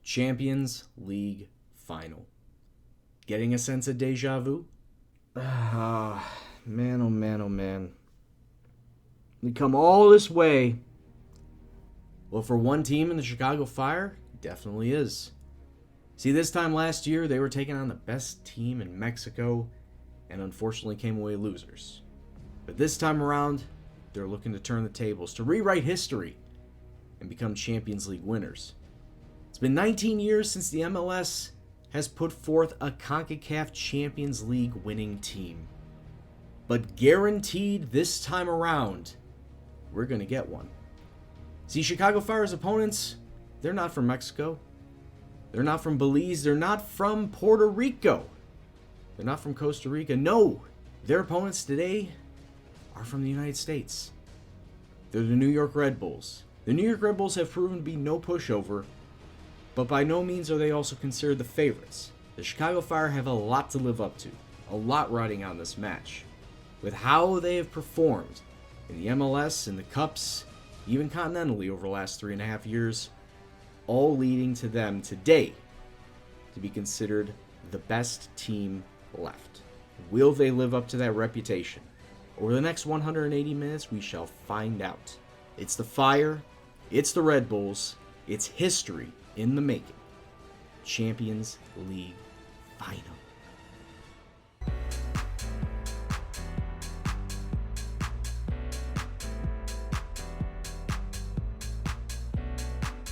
Champions League final. Getting a sense of deja vu? Man, oh man, oh man. We come all this way. Well, for one team in the Chicago Fire, it definitely is. See, this time last year, they were taking on the best team in Mexico and unfortunately came away losers. But this time around, they're looking to turn the tables, to rewrite history and become Champions League winners. It's been 19 years since the MLS has put forth a CONCACAF Champions League winning team. But guaranteed this time around, we're going to get one. See, Chicago Fire's opponents, they're not from Mexico. They're not from Belize. They're not from Puerto Rico. They're not from Costa Rica. No, their opponents today are from the United States. They're the New York Red Bulls. The New York Red Bulls have proven to be no pushover, but by no means are they also considered the favorites. The Chicago Fire have a lot to live up to, a lot riding on this match. With how they have performed in the MLS, in the Cups, even continentally over the last 3.5 years, all leading to them today to be considered the best team left. Will they live up to that reputation? Over the next 180 minutes, we shall find out. It's the Fire, it's the Red Bulls, it's history in the making. Champions League final.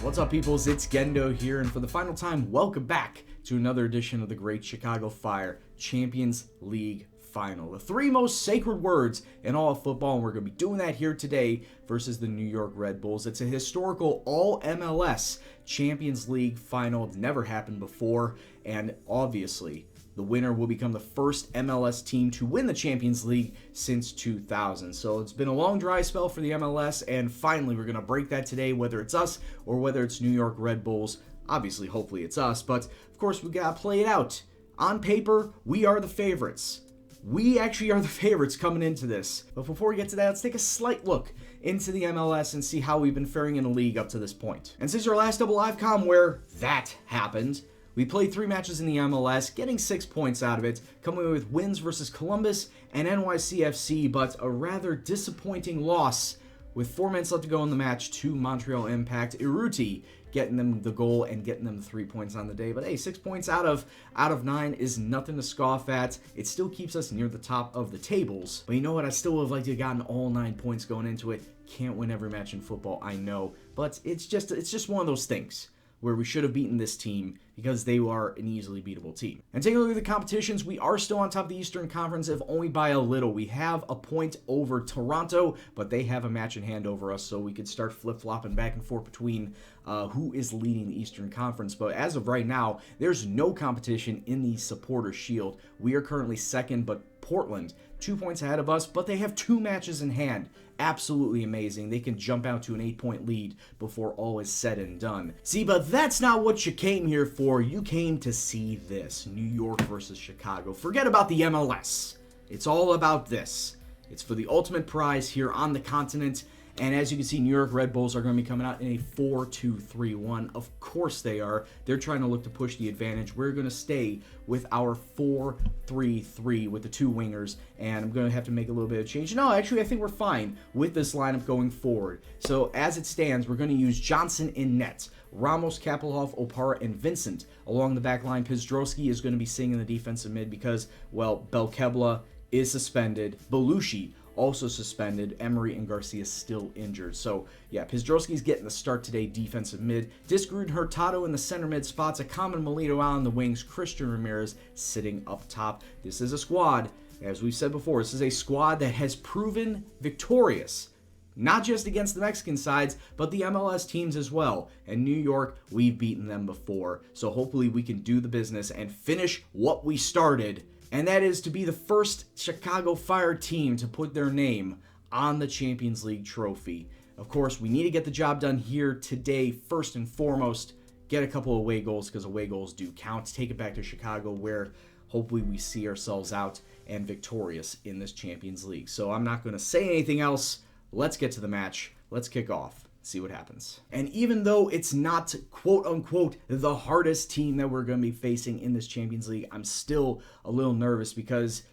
What's up, peoples? It's Gendo here, and for the final time, welcome back to another edition of the Great Chicago Fire Champions League Final. The three most sacred words in all of football, and we're going to be doing that here today versus the New York Red Bulls. It's a historical all-MLS Champions League Final. It's never happened before, and obviously, the winner will become the first MLS team to win the Champions League since 2000. So it's been a long dry spell for the MLS, and finally we're going to break that today, whether it's us or whether it's New York Red Bulls. Obviously, hopefully it's us, but of course we got to play it out. On paper, we are the favorites. We actually are the favorites coming into this. But before we get to that, let's take a slight look into the MLS and see how we've been faring in the league up to this point. And since our last double live com where that happened, we played 3 matches in the MLS, getting 6 points out of it, coming away with wins versus Columbus and NYCFC, but a rather disappointing loss with 4 minutes left to go in the match to Montreal Impact. Urruti getting them the goal and getting them the 3 points on the day. But hey, 6 points out of 9 is nothing to scoff at. It still keeps us near the top of the tables. But you know what? I still would have liked to have gotten all 9 points going into it. Can't win every match in football, I know. But it's just one of those things where we should have beaten this team because they are an easily beatable team. And taking a look at the competitions, we are still on top of the Eastern Conference, if only by a little. We have a point over Toronto, but they have a match in hand over us, so we could start flip-flopping back and forth between who is leading the Eastern Conference. But as of right now, there's no competition in the Supporter Shield. We are currently second, but Portland, 2 points ahead of us, but they have 2 matches in hand. Absolutely amazing. They can jump out to an 8-point lead before all is said and done. See, but that's not what you came here for. You came to see this. New York versus Chicago. Forget about the MLS. It's all about this. It's for the ultimate prize here on the continent. And as you can see, New York Red Bulls are going to be coming out in a 4-2-3-1. Of course they are. They're trying to look to push the advantage. We're going to stay with our 4-3-3 with the 2 wingers. And I'm going to have to make a little bit of change. No, actually, I think we're fine with this lineup going forward. So as it stands, we're going to use Johnson in net. Ramos, Kapelhoff, Opara, and Vincent along the back line. Pizdrowski is going to be sitting in the defensive mid because, well, Belkebla is suspended. Belushi also suspended. Emery and Garcia still injured. So, yeah, Pizdrowski's getting the start today, defensive mid. Disgrud, Hurtado in the center mid spots. A common Melito out on the wings. Christian Ramirez sitting up top. This is a squad, as we've said before, this is a squad that has proven victorious. Not just against the Mexican sides, but the MLS teams as well. And New York, we've beaten them before. So hopefully we can do the business and finish what we started. And that is to be the first Chicago Fire team to put their name on the Champions League trophy. Of course, we need to get the job done here today, first and foremost. Get a couple away goals, because away goals do count. Take it back to Chicago, where hopefully we see ourselves out and victorious in this Champions League. So I'm not going to say anything else. Let's get to the match. Let's kick off. See what happens. And even though it's not, quote unquote, the hardest team that we're going to be facing in this Champions League, I'm still a little nervous because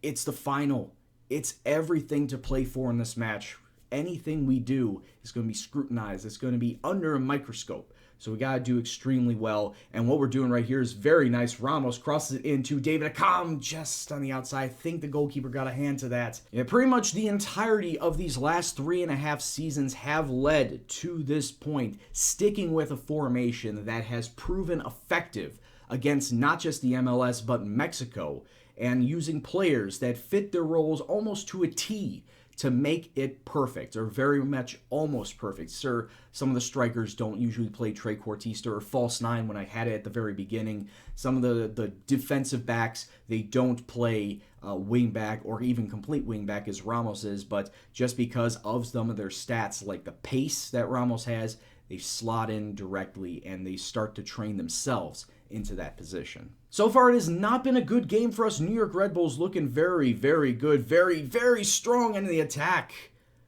it's the final. It's everything to play for in this match. Anything we do is going to be scrutinized. It's going to be under a microscope. So we got to do extremely well. And what we're doing right here is very nice. Ramos crosses it into David Accam just on the outside. I think the goalkeeper got a hand to that. Yeah, pretty much the entirety of these last 3.5 seasons have led to this point, sticking with a formation that has proven effective against not just the MLS, but Mexico, and using players that fit their roles almost to a T to make it perfect, or very much almost perfect. Sir, some of the strikers don't usually play trequartista or false nine when I had it at the very beginning. Some of the defensive backs, they don't play wing back or even complete wing back as Ramos is, but just because of some of their stats, like the pace that Ramos has, they slot in directly and they start to train themselves into that position. So far, it has not been a good game for us. New York Red Bulls looking very, very good. Very, very strong in the attack.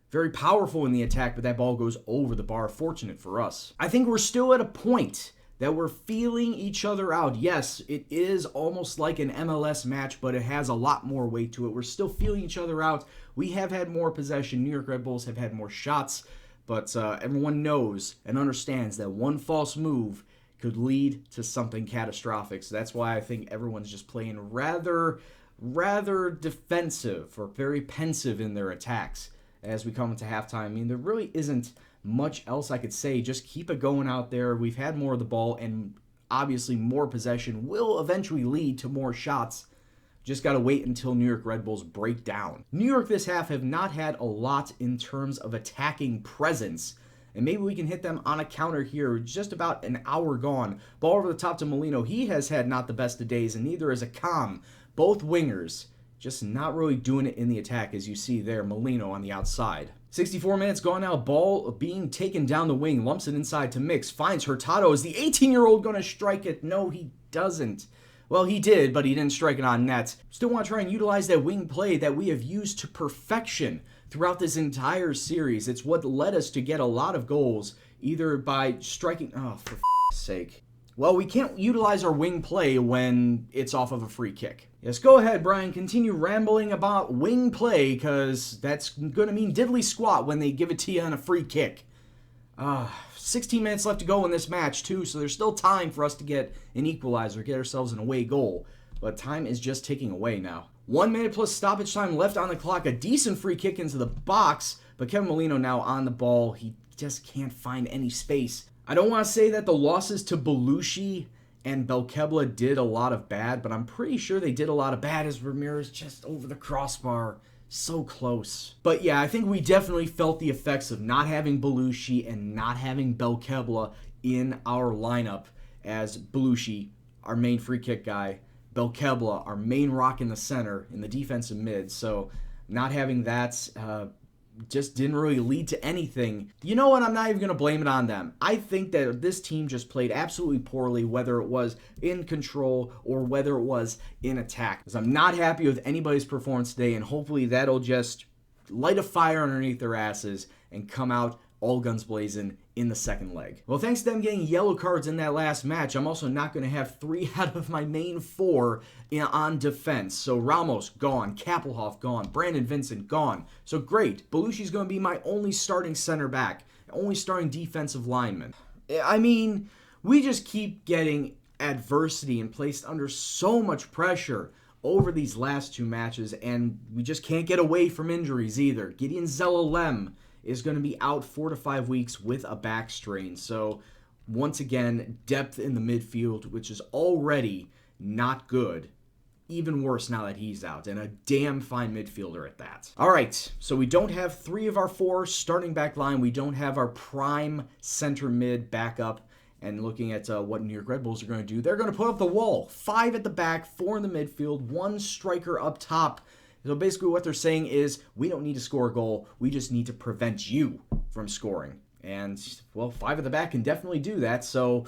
Very powerful in the attack, but that ball goes over the bar. Fortunate for us. I think we're still at a point that we're feeling each other out. Yes, it is almost like an MLS match, but it has a lot more weight to it. We're still feeling each other out. We have had more possession. New York Red Bulls have had more shots, but everyone knows and understands that one false move could lead to something catastrophic. So that's why I think everyone's just playing rather defensive or very pensive in their attacks as we come into halftime. I mean, there really isn't much else I could say. Just keep it going out there. We've had more of the ball, and obviously more possession will eventually lead to more shots. Just got to wait until New York Red Bulls break down. New York this half have not had a lot in terms of attacking presence. And maybe we can hit them on a counter here. Just about an hour gone. Ball over the top to Molino. He has had not the best of days, and neither has Accam. Both wingers just not really doing it in the attack, as you see there. Molino on the outside. 64 minutes gone now. Ball being taken down the wing. Lumps it inside to Mix. Finds Hurtado. Is the 18-year-old going to strike it? No, he doesn't. Well, he did, but he didn't strike it on net. Still want to try and utilize that wing play that we have used to perfection throughout this entire series. It's what led us to get a lot of goals, either by striking... Oh, for f***'s sake. Well, we can't utilize our wing play when it's off of a free kick. Yes, go ahead, Brian. Continue rambling about wing play, because that's going to mean diddly squat when they give it to you on a free kick. 16 minutes left to go in this match, too, so there's still time for us to get an equalizer, get ourselves an away goal. But time is just ticking away now. 1 minute plus stoppage time left on the clock. A decent free kick into the box, but Kevin Molino now on the ball. He just can't find any space. I don't want to say that the losses to Belushi and Belkebla did a lot of bad, but I'm pretty sure they did a lot of bad as Ramirez just over the crossbar. So close. But yeah, I think we definitely felt the effects of not having Belushi and not having Belkebla in our lineup, as Belushi, our main free kick guy, Belkebla, our main rock in the center, in the defensive mid. So not having that just didn't really lead to anything. You know what? I'm not even going to blame it on them. I think that this team just played absolutely poorly, whether it was in control or whether it was in attack. Because I'm not happy with anybody's performance today, and hopefully that'll just light a fire underneath their asses and come out all guns blazing in the second leg. Well, thanks to them getting yellow cards in that last match, I'm also not going to have 3 out of my main 4 on defense. So Ramos, gone. Kappelhoff, gone. Brandon Vincent, gone. So great. Belushi's going to be my only starting center back, only starting defensive lineman. I mean, we just keep getting adversity and placed under so much pressure over these last 2 matches, and we just can't get away from injuries either. Gideon Zelalem is going to be out 4 to 5 weeks with a back strain. So once again, depth in the midfield, which is already not good. Even worse now that he's out, and a damn fine midfielder at that. All right, so we don't have 3 of our 4 starting back line. We don't have our prime center mid backup. And looking at what New York Red Bulls are going to do, they're going to put up the wall. 5 at the back, 4 in the midfield, 1 striker up top. So basically what they're saying is, we don't need to score a goal, we just need to prevent you from scoring. And, well, 5 at the back can definitely do that, so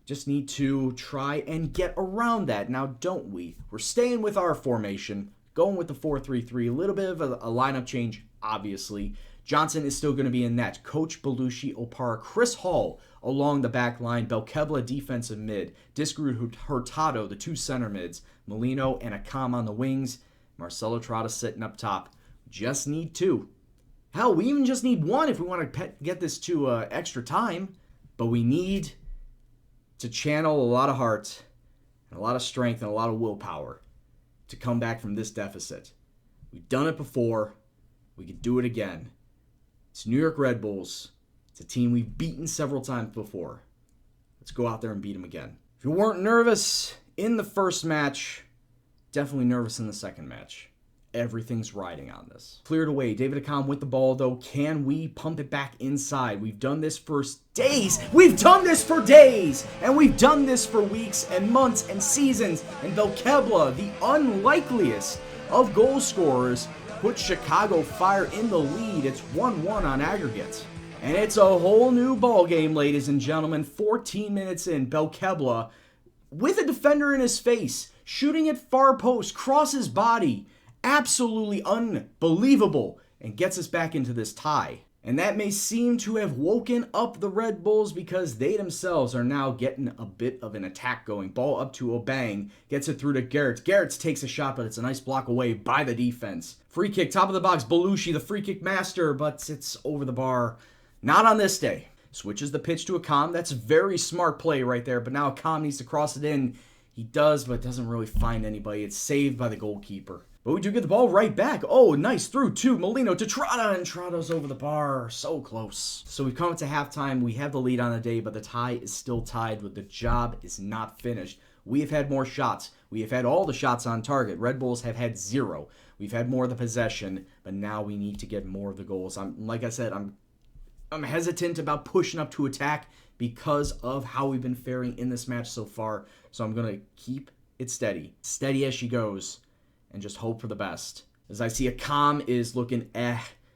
just need to try and get around that. Now, don't we? We're staying with our formation, going with the 4-3-3, a little bit of a lineup change, obviously. Johnson is still going to be in net. Coach Belushi, Opara, Chris Hall along the back line. Belkebla defensive mid. Discaru Hurtado, the 2 center mids. Molino and Akam on the wings. Marcelo Trotta sitting up top. Just need 2. Hell, we even just need 1 if we want to get this to extra time. But we need to channel a lot of heart and a lot of strength and a lot of willpower to come back from this deficit. We've done it before. We could do it again. It's New York Red Bulls. It's a team we've beaten several times before. Let's go out there and beat them again. If you weren't nervous in the first match, definitely nervous in the second match. Everything's riding on this. Cleared away. David Akam with the ball, though. Can we pump it back inside? We've done this for days. We've done this for days. And we've done this for weeks and months and seasons. And Belkebla, the unlikeliest of goal scorers, puts Chicago Fire in the lead. It's 1-1 on aggregate. And it's a whole new ball game, ladies and gentlemen. 14 minutes in, Belkebla, with a defender in his face, shooting at far post, crosses body. Absolutely unbelievable, and gets us back into this tie. And that may seem to have woken up the Red Bulls because they themselves are now getting a bit of an attack going. Ball up to Obang, gets it through to Garrett. Garrett takes a shot, but it's a nice block away by the defense. Free kick, top of the box, Belushi, the free kick master, but it's over the bar. Not on this day. Switches the pitch to Akam. That's a very smart play right there, but now Akam needs to cross it in. He does, but doesn't really find anybody. It's saved by the goalkeeper. But we do get the ball right back. Oh, nice through to Molino to Trotta, and Trotta's over the bar. So close. So we've come up to halftime. We have the lead on the day, but the tie is still tied. With the job is not finished. We have had more shots. We have had all the shots on target. Red Bulls have had 0. We've had more of the possession, but now we need to get more of the goals. Like I said, I'm hesitant about pushing up to attack because of how we've been faring in this match so far. So I'm going to keep it steady. Steady as she goes. And just hope for the best. As I see Akam is looking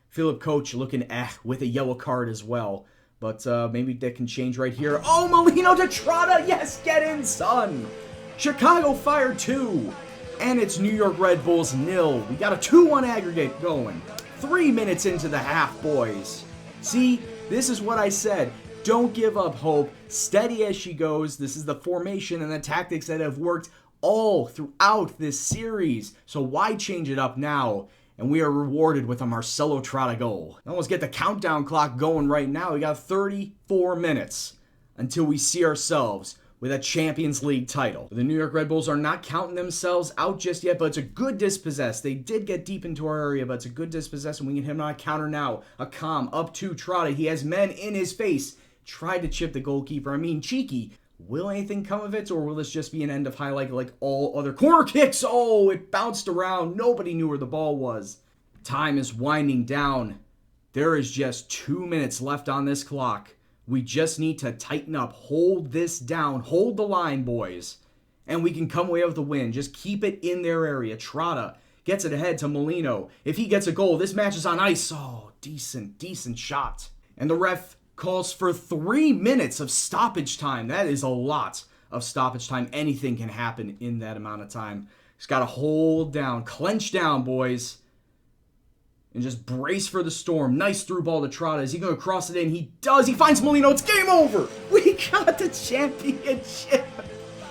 Philip Coach looking with a yellow card as well. But maybe that can change right here. Oh, Molino to Trotta! Yes, get in, son! Chicago Fire 2. And it's New York Red Bulls 0. We got a 2-1 aggregate going. 3 minutes into the half, boys. See, this is what I said. Don't give up hope. Steady as she goes. This is the formation and the tactics that have worked all throughout this series. So why change it up now? And we are rewarded with a Marcelo Trotta goal. Now let's get the countdown clock going right now. We got 34 minutes until we see ourselves with a Champions League title. The New York Red Bulls are not counting themselves out just yet, but it's a good dispossess. They did get deep into our area, but it's a good dispossess, and we get him on a counter now. Akam up to Trotta. He has men in his face. Tried to chip the goalkeeper. Cheeky. Will anything come of it, or will this just be an end of highlight like all other corner kicks? Oh, it bounced around. Nobody knew where the ball was. Time is winding down. There is just 2 minutes left on this clock. We just need to tighten up, hold this down, hold the line, boys, and we can come away with the win. Just keep it in their area. Trotta gets it ahead to Molino. If he gets a goal, this match is on ice. Oh, decent shot. And the ref calls for 3 minutes of stoppage time. That is a lot of stoppage time. Anything can happen in that amount of time. He's got to hold down, clench down, boys, and just brace for the storm. Nice through ball to Trotta. Is he going to cross it in? He does. He finds Molino. It's game over. We got the championship.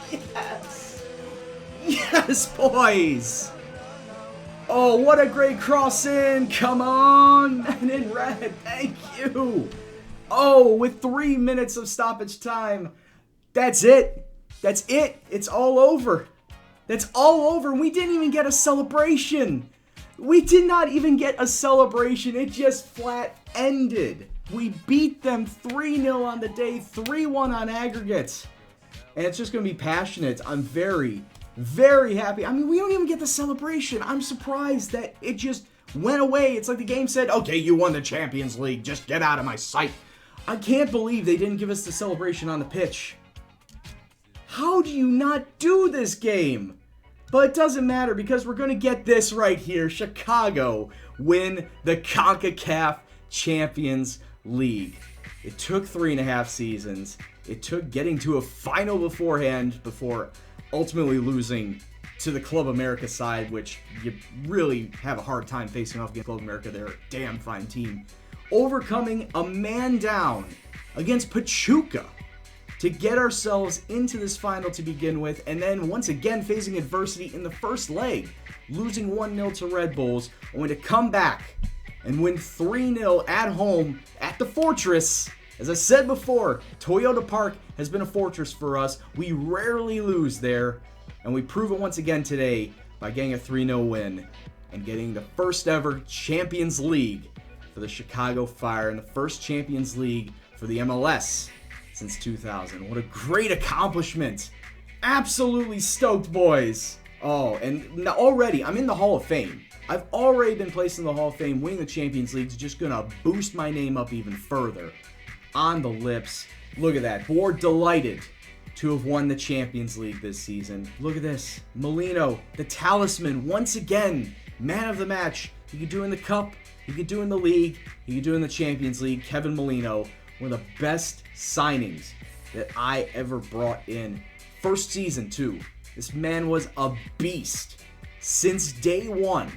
Yes. Yes, boys. Oh, what a great cross in. Come on. And in red. Thank you. Oh, with 3 minutes of stoppage time. That's it. That's it. It's all over. That's all over. We didn't even get a celebration. We did not even get a celebration. It just flat ended. We beat them 3-0 on the day, 3-1 on aggregate. And it's just going to be passionate. I'm very, very happy. We don't even get the celebration. I'm surprised that it just went away. It's like the game said, okay, you won the Champions League. Just get out of my sight. I can't believe they didn't give us the celebration on the pitch. How do you not do this game? But it doesn't matter because we're going to get this right here. Chicago win the CONCACAF Champions League. It took 3.5 seasons. It took getting to a final beforehand before ultimately losing to the Club America side, which you really have a hard time facing off against Club America. They're a damn fine team. overcoming a man down against Pachuca to get ourselves into this final to begin with, and then once again facing adversity in the first leg, losing 1-0 to Red Bulls, only to come back and win 3-0 at home at the Fortress. As I said before, Toyota Park has been a fortress for us. We rarely lose there, and we prove it once again today by getting a 3-0 win and getting the first ever Champions League for the Chicago Fire and the first Champions League for the MLS since 2000. What a great accomplishment. Absolutely stoked, boys. Oh, and already, I'm in the Hall of Fame. I've already been placed in the Hall of Fame. Winning the Champions League is just going to boost my name up even further. On the lips. Look at that. Board delighted to have won the Champions League this season. Look at this. Molino, the talisman, once again, man of the match. He could do in the Cup. He could do in the League. He could do in the Champions League. Kevin Molino, one of the best signings that I ever brought in. First season, too. This man was a beast. Since day one,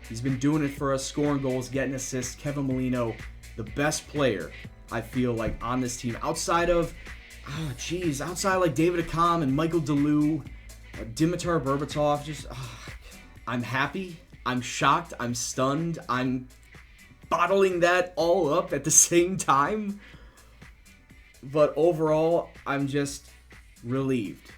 he's been doing it for us, scoring goals, getting assists. Kevin Molino, the best player, I feel like, on this team. Outside like David Accam and Michael Deleu, Dimitar Berbatov, I'm happy, I'm shocked, I'm stunned, I'm bottling that all up at the same time. But overall, I'm just relieved.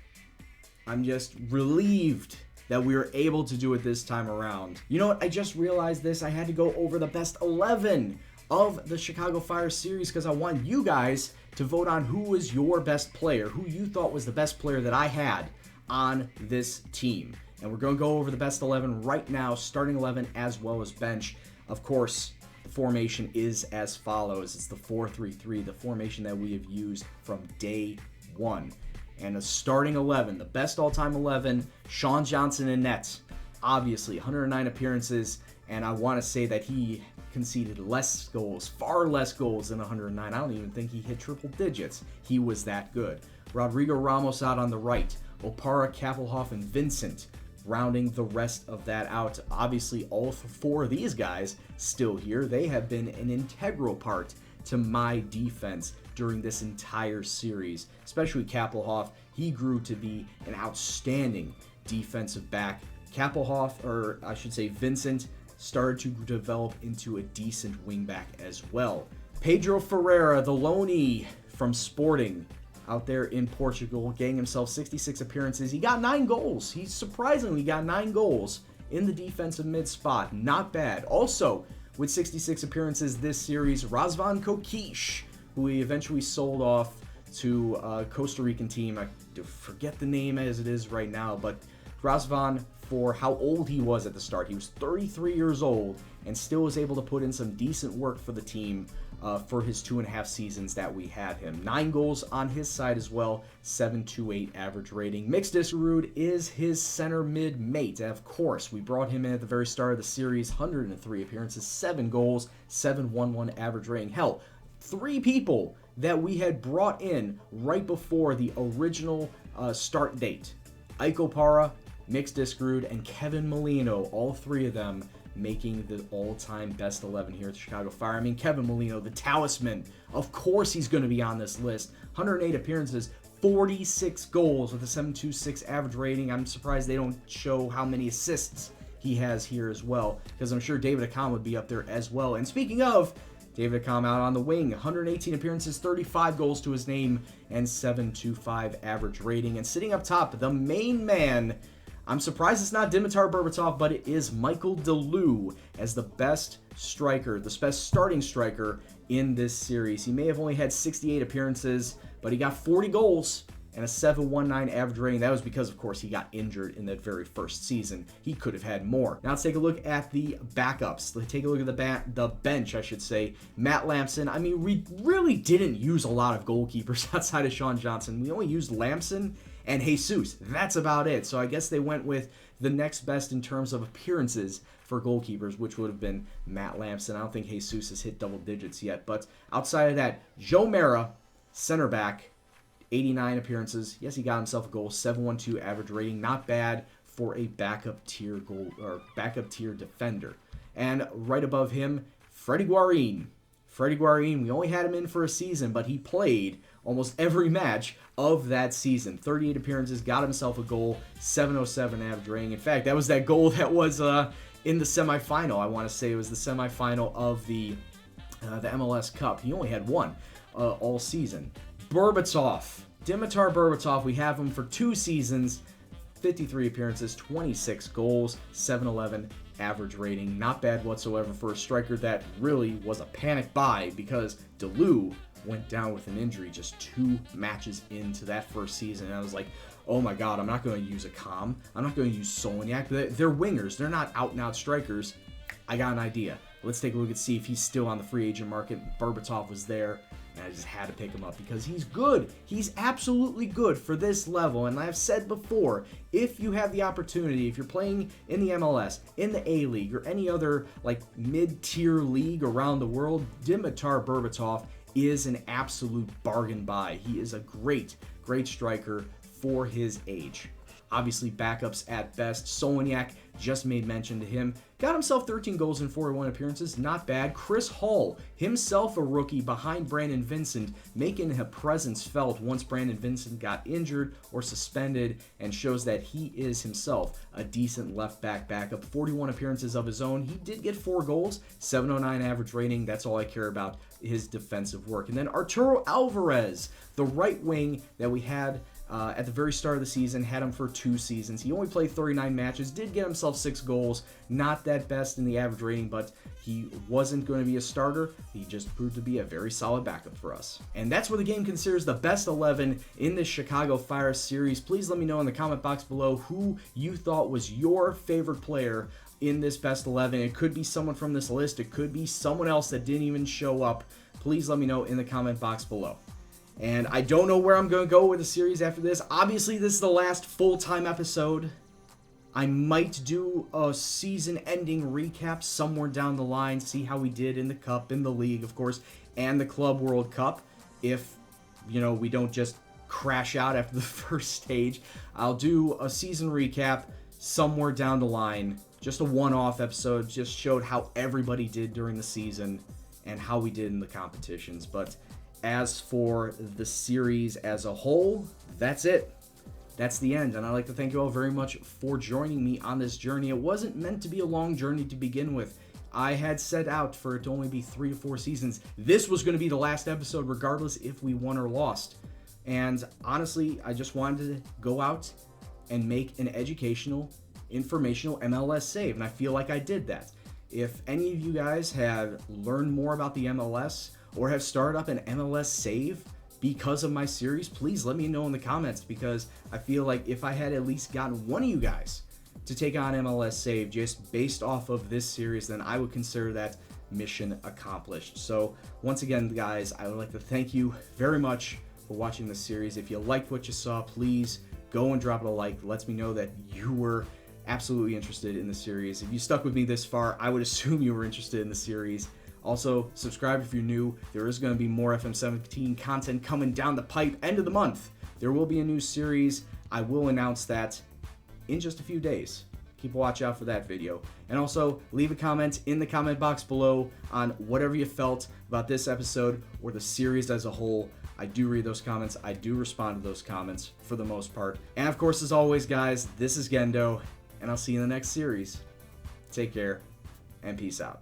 I'm just relieved that we were able to do it this time around. You know what? I just realized this. I had to go over the best 11 of the Chicago Fire series because I want you guys to vote on who was your best player, who you thought was the best player that I had on this team. And we're going to go over the best 11 right now, starting 11 as well as bench. Of course, the formation is as follows. It's the 4-3-3, the formation that we have used from day one. And a starting 11, the best all-time 11, Sean Johnson in net. Obviously, 109 appearances, and I want to say that he conceded less goals, far less goals than 109. I don't even think he hit triple digits. He was that good. Rodrigo Ramos out on the right. Opara, Kappelhoff, and Vincent rounding the rest of that out. Obviously, all four of these guys still here. They have been an integral part to my defense during this entire series, especially Kappelhoff. He grew to be an outstanding defensive back. Kappelhoff, or I should say Vincent, started to develop into a decent wingback as well. Pedro Ferreira, the loanee from Sporting, out there in Portugal, getting himself 66 appearances. He got 9 goals. He surprisingly got 9 goals in the defensive mid spot. Not bad. Also, with 66 appearances this series, Razvan Kokish, who we eventually sold off to a Costa Rican team. I forget the name as it is right now, but Razvan, for how old he was at the start, he was 33 years old and still was able to put in some decent work for the team for his 2.5 seasons that we had him. 9 goals on his side as well, 7.28 average rating. Mixed Diskerud is his center mid mate. And of course, we brought him in at the very start of the series, 103 appearances, 7 goals, 7.11 average rating. Hell, 3 people that we had brought in right before the original start date. Ike Opara, Mixed Diskerud, and Kevin Molino, all 3 of them making the all-time best 11 here at the Chicago Fire. I mean, Kevin Molino, the talisman, of course he's going to be on this list. 108 appearances, 46 goals with a 7.26 average rating. I'm surprised they don't show how many assists he has here as well, because I'm sure David Accam would be up there as well. And speaking of David Accam, out on the wing, 118 appearances, 35 goals to his name, and 7.25 average rating. And sitting up top, the main man, I'm surprised it's not Dimitar Berbatov, but it is Michael Deleu as the best striker, the best starting striker in this series. He may have only had 68 appearances, but he got 40 goals and a 7.19 average rating. That was because, of course, he got injured in that very first season. He could have had more. Now let's take a look at the backups. Let's take a look at the bench, I should say. Matt Lampson. I mean, we really didn't use a lot of goalkeepers outside of Sean Johnson. We only used Lampson and Jesus. That's about it. So I guess they went with the next best in terms of appearances for goalkeepers, which would have been Matt Lampson. I don't think Jesus has hit double digits yet. But outside of that, Joe Mara, center back, 89 appearances. Yes, he got himself a goal, 7.12 average rating. Not bad for a backup tier defender. And right above him, Freddie Guarin. Freddie Guarin, we only had him in for a season, but he played almost every match of that season. 38 appearances, got himself a goal, 707 average rating. In fact, that was that goal that was in the semifinal. I want to say it was the semifinal of the MLS Cup. He only had one all season. Dimitar Berbatov, we have him for 2 seasons, 53 appearances, 26 goals, 711 average rating. Not bad whatsoever for a striker that really was a panic buy because Delu went down with an injury just 2 matches into that first season. And I was like, oh my God, I'm not going to use a Com. I'm not going to use Soloniak. They're wingers. They're not out-and-out strikers. I got an idea. Let's take a look and see if he's still on the free agent market. Berbatov was there, and I just had to pick him up because he's good. He's absolutely good for this level. And I've said before, if you have the opportunity, if you're playing in the MLS, in the A-League, or any other like mid-tier league around the world, Dimitar Berbatov is an absolute bargain buy. He is a great striker for his age. Obviously, backups at best. Soloniak, just made mention to him. Got himself 13 goals in 41 appearances. Not bad. Chris Hull, himself a rookie behind Brandon Vincent, making a presence felt once Brandon Vincent got injured or suspended, and shows that he is himself a decent left back backup. 41 appearances of his own. He did get 4 goals, 709 average rating. That's all I care about, his defensive work. And then Arturo Alvarez, the right wing that we had at the very start of the season, had him for 2 seasons. He only played 39 matches, did get himself 6 goals. Not that best in the average rating, but he wasn't going to be a starter. He just proved to be a very solid backup for us. And that's where the game considers the best 11 in this Chicago Fire series. Please let me know in the comment box below who you thought was your favorite player in this best 11. It could be someone from this list. It could be someone else that didn't even show up. Please let me know in the comment box below. And I don't know where I'm going to go with the series after this. Obviously, this is the last full-time episode. I might do a season-ending recap somewhere down the line, see how we did in the Cup, in the League, of course, and the Club World Cup. If, we don't just crash out after the first stage, I'll do a season recap somewhere down the line. Just a one-off episode, just showed how everybody did during the season and how we did in the competitions. But as for the series as a whole, that's it. That's the end, and I'd like to thank you all very much for joining me on this journey. It wasn't meant to be a long journey to begin with. I had set out for it to only be 3 to 4 seasons. This was going to be the last episode regardless if we won or lost. And honestly, I just wanted to go out and make an educational, informational MLS save, and I feel like I did that. If any of you guys have learned more about the MLS or have started up an MLS save because of my series, please let me know in the comments, because I feel like if I had at least gotten one of you guys to take on MLS save just based off of this series, then I would consider that mission accomplished. So once again, guys, I would like to thank you very much for watching this series. If you liked what you saw, please go and drop it a like. It lets me know that you were absolutely interested in the series. If you stuck with me this far, I would assume you were interested in the series. Also, subscribe if you're new. There is going to be more FM17 content coming down the pipe. End of the month, there will be a new series. I will announce that in just a few days. Keep a watch out for that video. And also, leave a comment in the comment box below on whatever you felt about this episode or the series as a whole. I do read those comments. I do respond to those comments for the most part. And of course, as always, guys, this is Gendo, and I'll see you in the next series. Take care, and peace out.